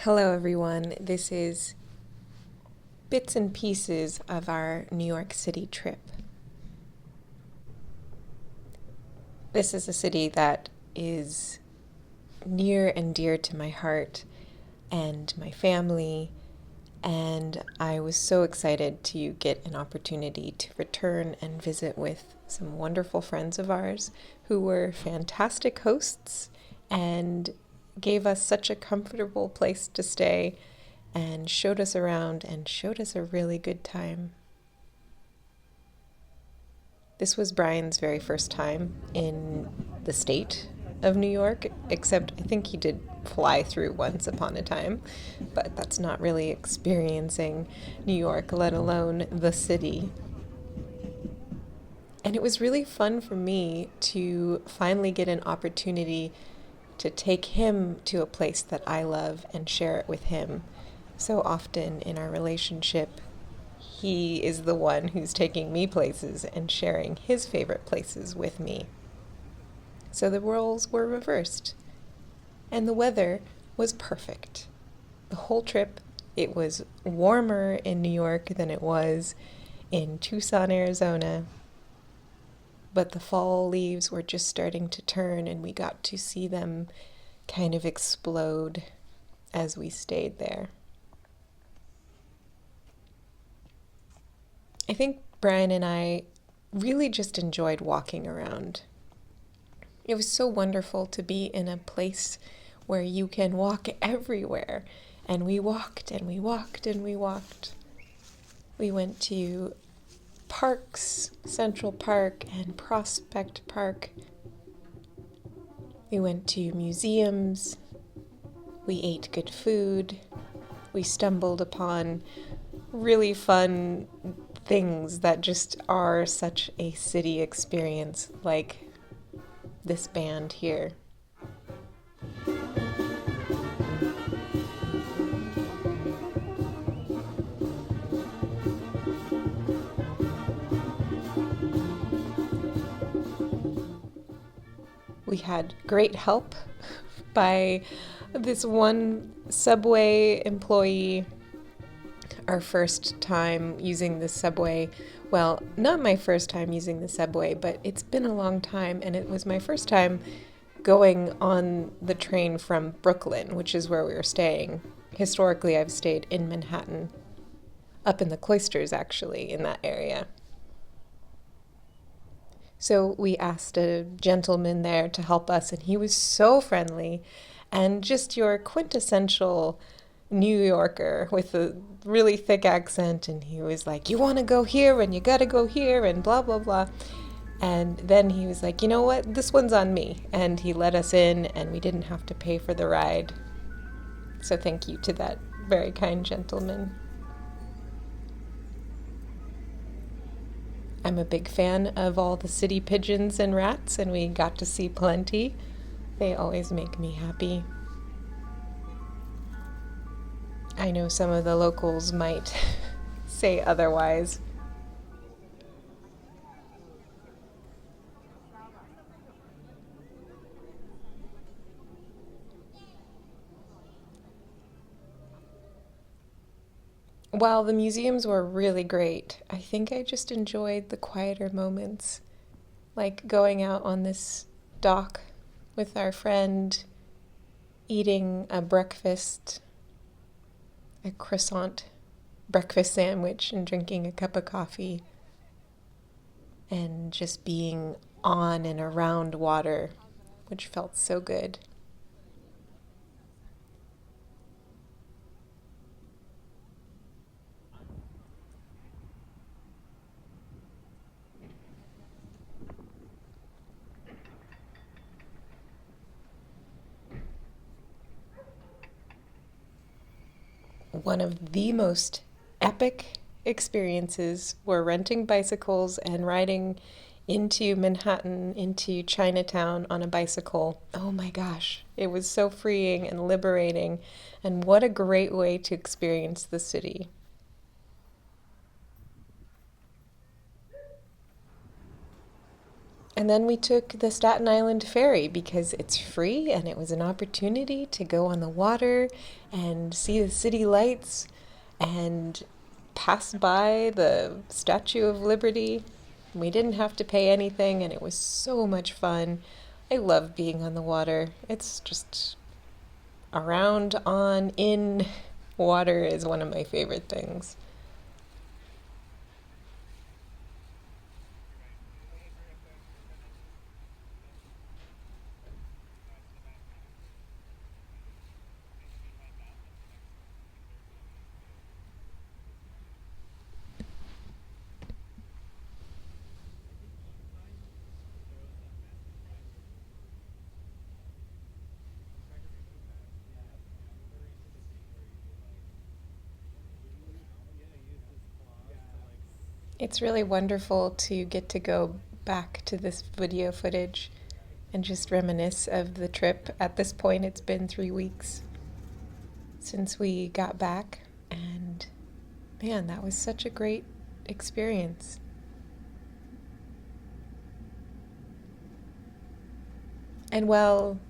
Hello, everyone. This is bits and pieces of our New York City trip. This is a city that is near and dear to my heart and my family, and I was so excited to get an opportunity to return and visit with some wonderful friends of ours who were fantastic hosts and gave us such a comfortable place to stay and showed us around and showed us a really good time. This was Brian's very first time in the state of New York, except I think he did fly through once upon a time, but that's not really experiencing New York, let alone the city. And it was really fun for me to finally get an opportunity to take him to a place that I love and share it with him. So often in our relationship, he is the one who's taking me places and sharing his favorite places with me. So the roles were reversed. And the weather was perfect. The whole trip, it was warmer in New York than it was in Tucson, Arizona. But the fall leaves were just starting to turn, and we got to see them kind of explode as we stayed there. I think Brian and I really just enjoyed walking around. It was so wonderful to be in a place where you can walk everywhere. And we walked and we walked and we walked. We went to parks, Central Park and Prospect Park. We went to museums. We ate good food. We stumbled upon really fun things that just are such a city experience, like this band here. We had great help by this one subway employee. Our first time using the subway, well, not my first time using the subway, but it's been a long time, and it was my first time going on the train from Brooklyn, which is where we were staying. Historically, I've stayed in Manhattan, up in the cloisters, actually, in that area. So we asked a gentleman there to help us, and he was so friendly and just your quintessential New Yorker with a really thick accent. And he was like, you want to go here and you got to go here and blah, blah, blah. And then he was like, you know what? This one's on me. And he let us in and we didn't have to pay for the ride. So thank you to that very kind gentleman. I'm a big fan of all the city pigeons and rats, and we got to see plenty. They always make me happy. I know some of the locals might say otherwise. While the museums were really great, I think I just enjoyed the quieter moments, like going out on this dock with our friend, eating a breakfast, a croissant breakfast sandwich, and drinking a cup of coffee, and just being on and around water, which felt so good. One of the most epic experiences were renting bicycles and riding into Manhattan, into Chinatown on a bicycle. Oh my gosh, it was so freeing and liberating, and what a great way to experience the city. And then we took the Staten Island ferry because it's free and it was an opportunity to go on the water and see the city lights and pass by the Statue of Liberty. We didn't have to pay anything and it was so much fun. I love being on the water. It's just around, on, in water is one of my favorite things. It's really wonderful to get to go back to this video footage and just reminisce of the trip. At this point, it's been 3 weeks since we got back, and man, that was such a great experience. And while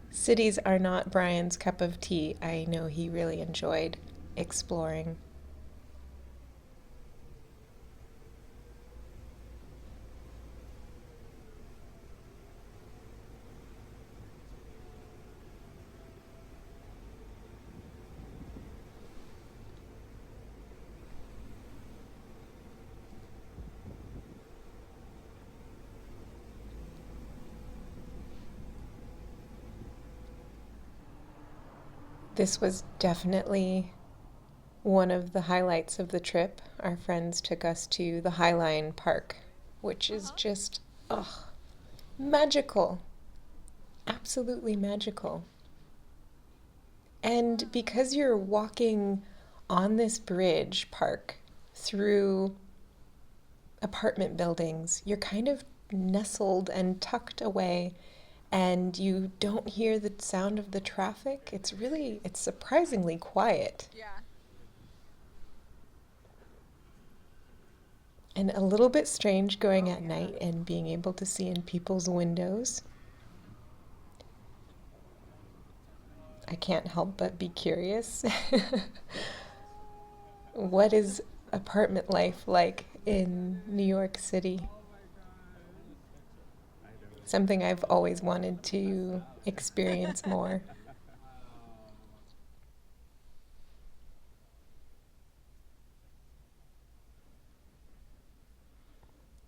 cities are not Brian's cup of tea, I know he really enjoyed exploring. This was definitely one of the highlights of the trip. Our friends took us to the Highline Park, which is just, oh, magical. Absolutely magical. And because you're walking on this bridge park through apartment buildings, you're kind of nestled and tucked away and you don't hear the sound of the traffic. It's surprisingly quiet. Yeah. And a little bit strange going at night and being able to see in people's windows. I can't help but be curious. What is apartment life like in New York City? Something I've always wanted to experience more.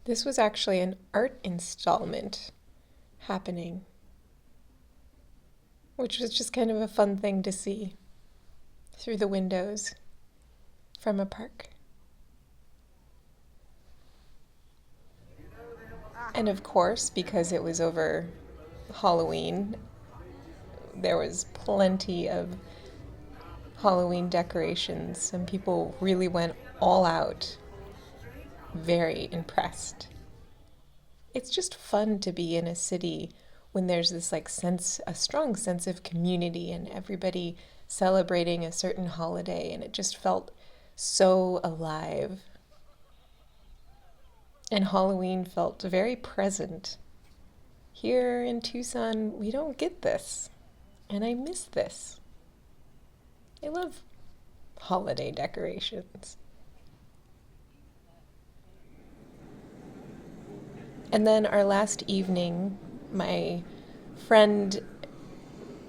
This was actually an art installment happening, which was just kind of a fun thing to see through the windows from a park. Ah. And of course, because it was over Halloween, there was plenty of Halloween decorations. Some people really went all out. Very impressed. It's just fun to be in a city when there's this like sense, a strong sense of community and everybody celebrating a certain holiday, and it just felt so alive. And Halloween felt very present. Here in Tucson, we don't get this, and I miss this. I love holiday decorations. And then our last evening, my friend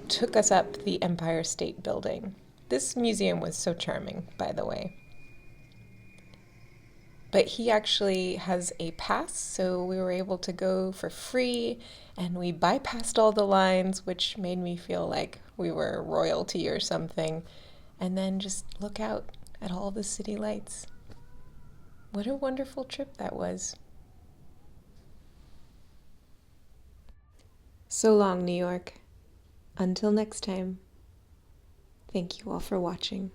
took us up the Empire State Building. This museum was so charming, by the way. But he actually has a pass, so we were able to go for free, and we bypassed all the lines, which made me feel like we were royalty or something, and then just look out at all the city lights. What a wonderful trip that was. So long, New York. Until next time, thank you all for watching.